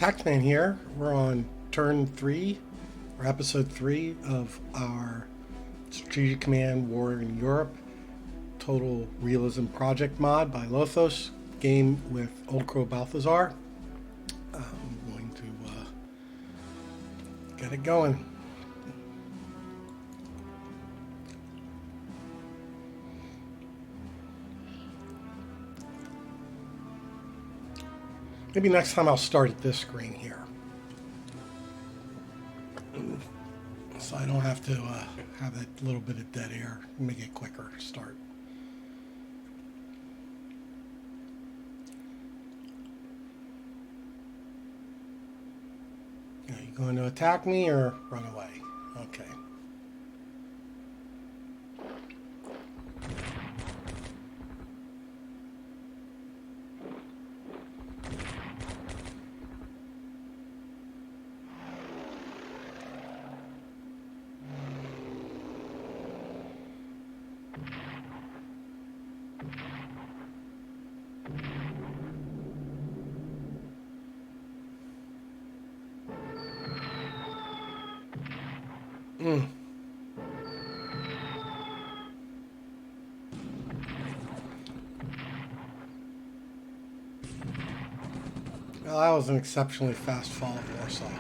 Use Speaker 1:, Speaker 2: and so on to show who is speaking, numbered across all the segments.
Speaker 1: Taxman here. We're on turn 3, or episode 3 of our Strategic Command War in Europe Total Realism Project mod by Lothos, game with Old Crow Balthazor. I'm going to get it going. Maybe next time I'll start at this screen here, so I don't have to have that little bit of dead air. Make it quicker start. Are you going to attack me or run away? Okay. Well, that was an exceptionally fast fall of Warsaw.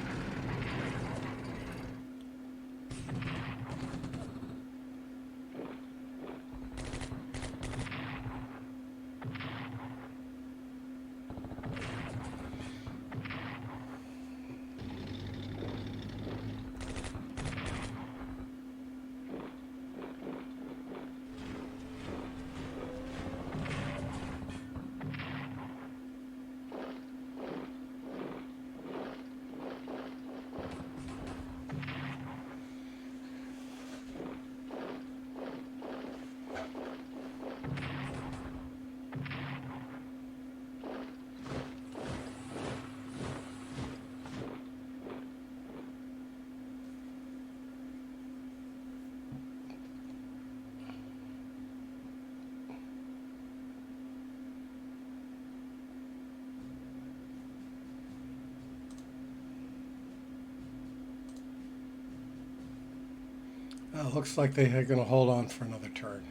Speaker 1: Well, looks like they're going to hold on for another turn.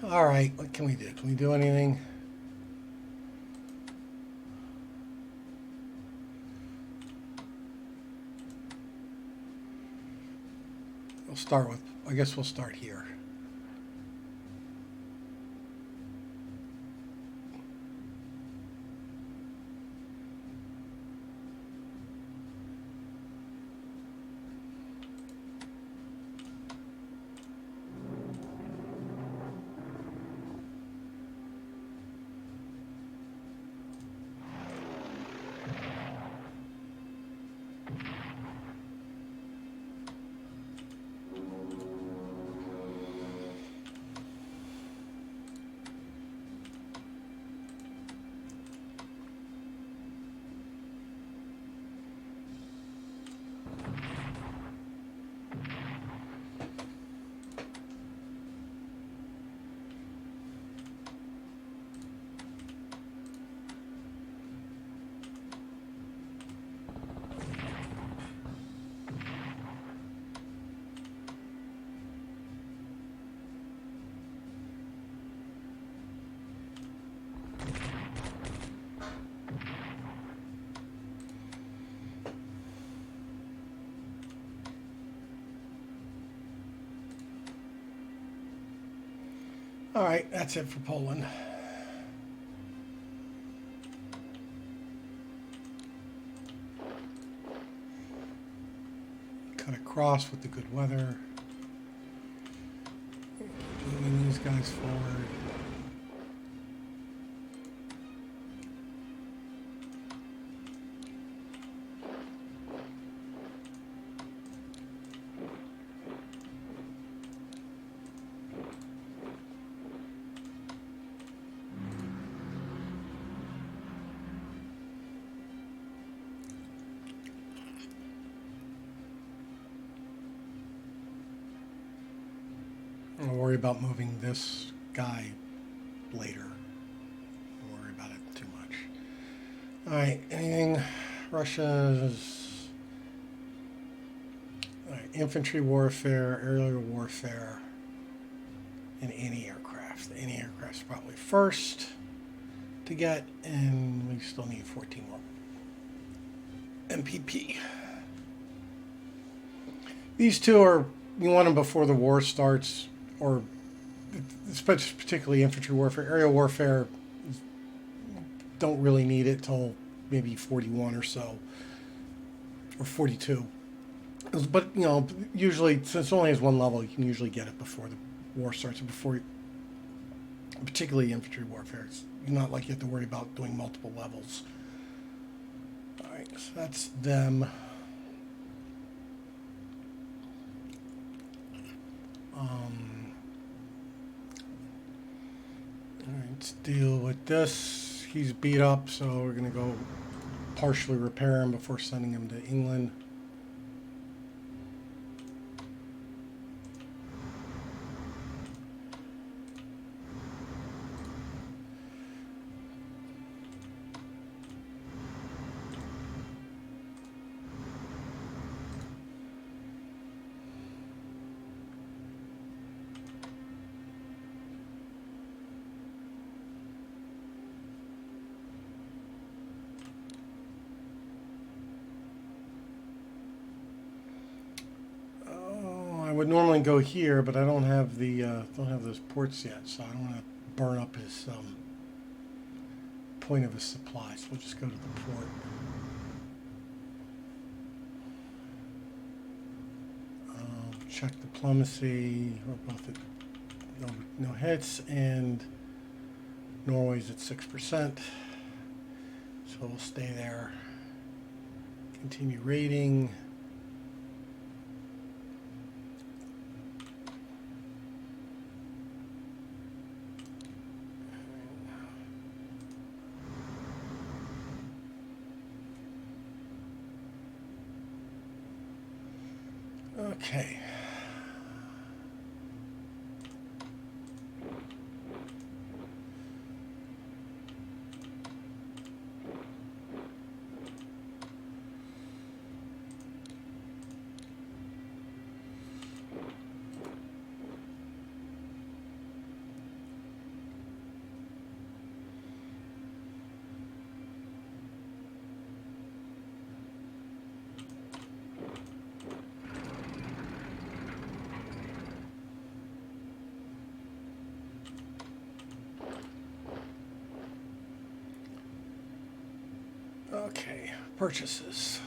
Speaker 1: All right, what can we do? Can we do anything? We'll start with, I guess we'll start here. All right, that's it for Poland. Cut across with the good weather. Moving these guys forward. I'll worry about moving this guy later. Don't worry about it too much. Alright, anything? Russia's... Alright, infantry warfare, aerial warfare, and anti-aircraft. The anti-aircraft's probably first to get, and we still need 14 more MPP. These two are, you want them before the war starts, or particularly infantry warfare. Aerial warfare, don't really need it till maybe 41 or so, or 42. But, you know, usually, since it only has one level, you can usually get it before the war starts, before, particularly infantry warfare. You're not like you have to worry about doing multiple levels. Alright, so that's them. Alright, let's deal with this. He's beat up, so we're going to go partially repair him before sending him to England. I would normally go here, but I don't have the don't have those ports yet, so I don't want to burn up his point of his supply. So we'll just go to the port. Check diplomacy. We're both at no hits, and Norway's at 6%, so we'll stay there. Continue raiding. Okay. Okay, purchases.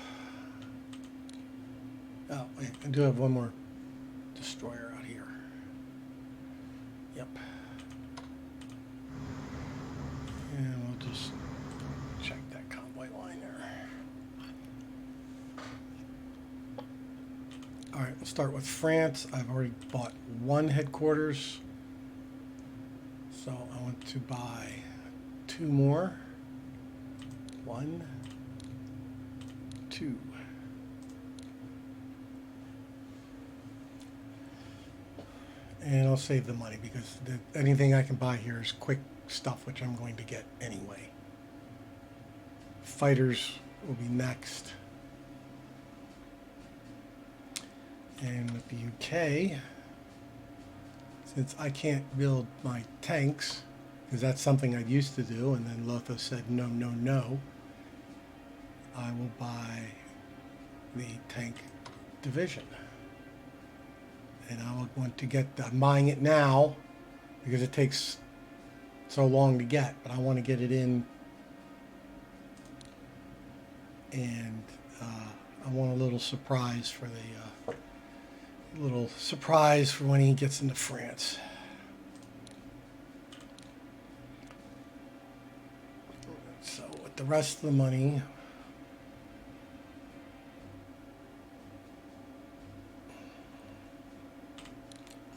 Speaker 1: Oh, wait, I do have one more destroyer out here. Yep. And we'll just check that convoy line there. All right, we'll start with France. I've already bought one headquarters, so I want to buy two more. 1, 2. And I'll save the money because anything I can buy here is quick stuff, which I'm going to get anyway. Fighters will be next. And with the UK, since I can't build my tanks, because that's something I used to do, and then Lotho said no, no, no, I will buy the tank division. And I will want to get, I'm buying it now because it takes so long to get, but I want to get it in, and I want a little surprise for when he gets into France. So with the rest of the money,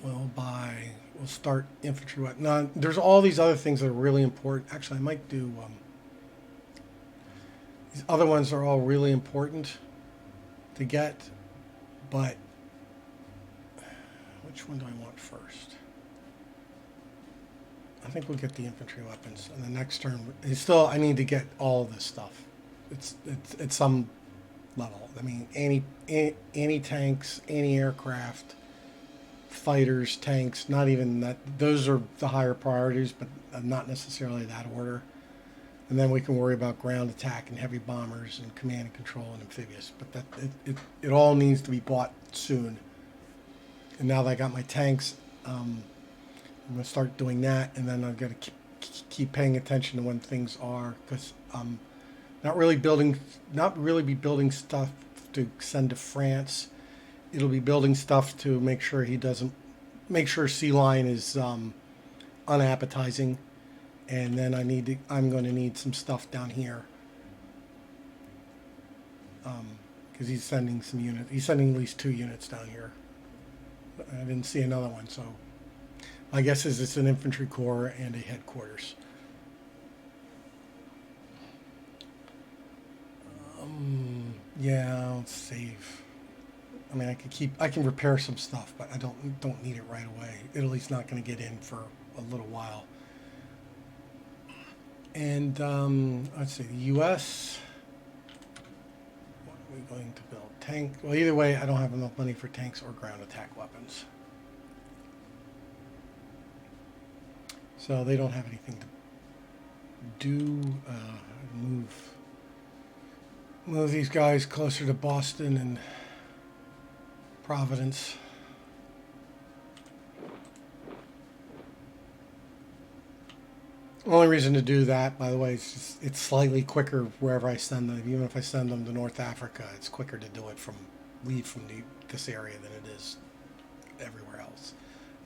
Speaker 1: we'll start infantry. Now, there's all these other things that are really important. Actually, I might do, these other ones are all really important to get, but which one do I want first? I think we'll get the infantry weapons in the next turn. It's still, I need to get all of this stuff. it's some level. I mean, any tanks, any aircraft, fighters, tanks. Not even that. Those are the higher priorities, but not necessarily that order. And then we can worry about ground attack and heavy bombers and command and control and amphibious. But that it all needs to be bought soon. And now that I got my tanks, I'm going to start doing that. And then I've got to keep paying attention to when things are, because not really be building stuff to send to France. It'll be building stuff to make sure Sea Lion is unappetizing. And then I'm going to need some stuff down here. Because he's sending some units. He's sending at least 2 units down here. I didn't see another one, so my guess is it's an infantry corps and a headquarters. Yeah, I'll save. I mean, I can repair some stuff, but I don't need it right away. Italy's not going to get in for a little while. And let's see, the U.S. What are we going to build? Tank. Well, either way, I don't have enough money for tanks or ground attack weapons. So they don't have anything to do. Move these guys closer to Boston and Providence. The only reason to do that, by the way, is it's slightly quicker wherever I send them. Even if I send them to North Africa, it's quicker to do it leave from this area than it is everywhere else.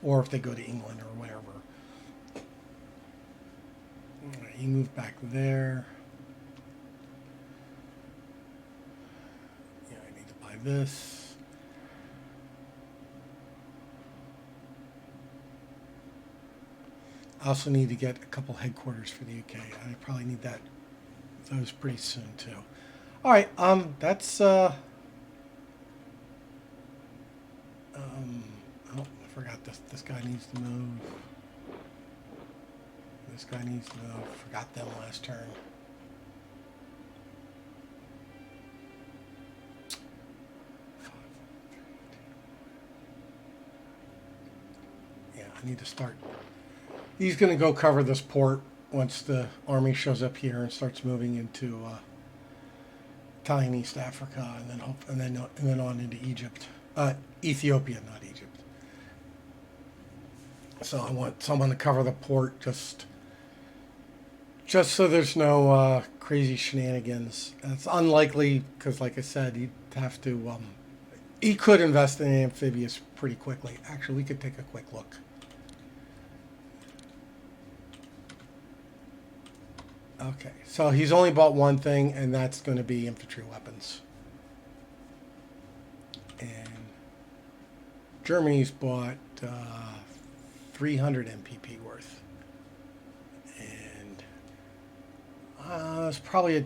Speaker 1: Or if they go to England or whatever. All right, you move back there. Yeah, I need to buy this. I also need to get a couple headquarters for the UK. I probably need those pretty soon too. All right, that's oh, I forgot this guy needs to move. This guy needs to move. Forgot them last turn. Yeah, I need to start. He's going to go cover this port once the army shows up here and starts moving into Italian East Africa, and then on into Egypt, Ethiopia, not Egypt. So I want someone to cover the port just so there's no crazy shenanigans. And it's unlikely because, like I said, he'd have to. He could invest in amphibious pretty quickly. Actually, we could take a quick look. Okay, so he's only bought one thing, and that's going to be infantry weapons. And Germany's bought 300 MPP worth. And it's probably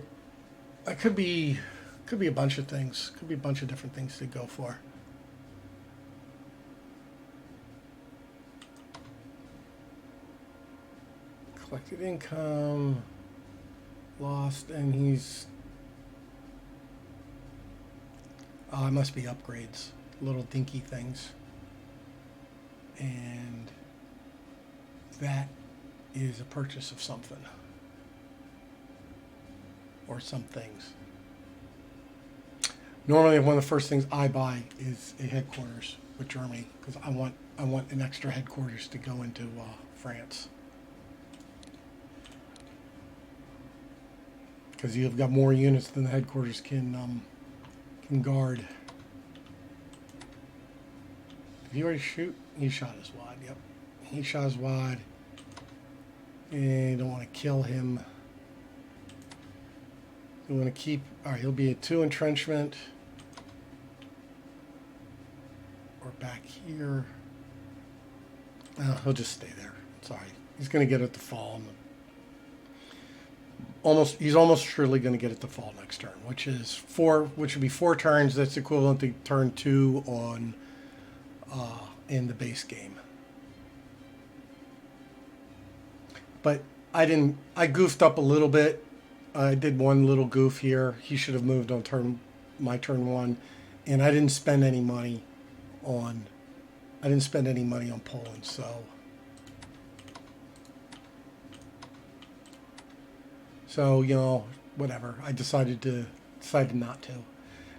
Speaker 1: it could be a bunch of things. Could be a bunch of different things to go for. Collected income. Lost, and he's it must be upgrades, little dinky things, and that is a purchase of something or some things. Normally one of the first things I buy is a headquarters with Germany, because I want an extra headquarters to go into France. Because you've got more units than the headquarters can guard. Did he already shoot? He shot his wad, yep. He shot his wad. And you don't want to kill him. You want to keep... Alright, he'll be a 2 entrenchment. Or back here. He'll just stay there. Sorry. He's going to get it to fall. He's almost surely going to get it to fall next turn, which would be 4 turns. That's equivalent to turn 2 on in the base game. But I goofed up a little bit I did one little goof here. He should have moved on my turn 1, and I didn't spend any money on Poland, so you know, whatever. I decided not to.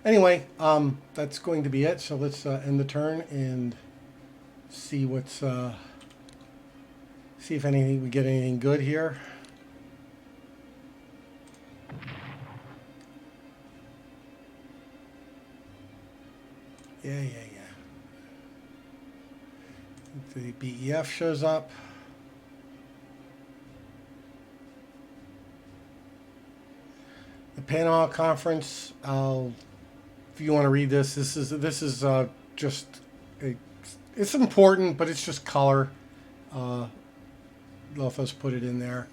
Speaker 1: Anyway, that's going to be it. So let's end the turn and see see if we get anything good here. Yeah. The BEF shows up. The Panama Conference. If you want to read this, this is just it's important, but it's just color. Lothos put it in there.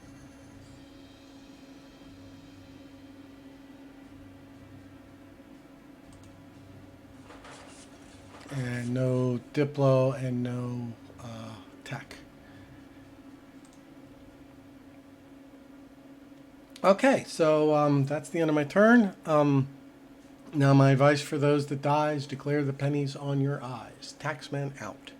Speaker 1: And no Diplo and no tech. Okay, so that's the end of my turn. Now my advice for those that dies, declare the pennies on your eyes. Taxman out.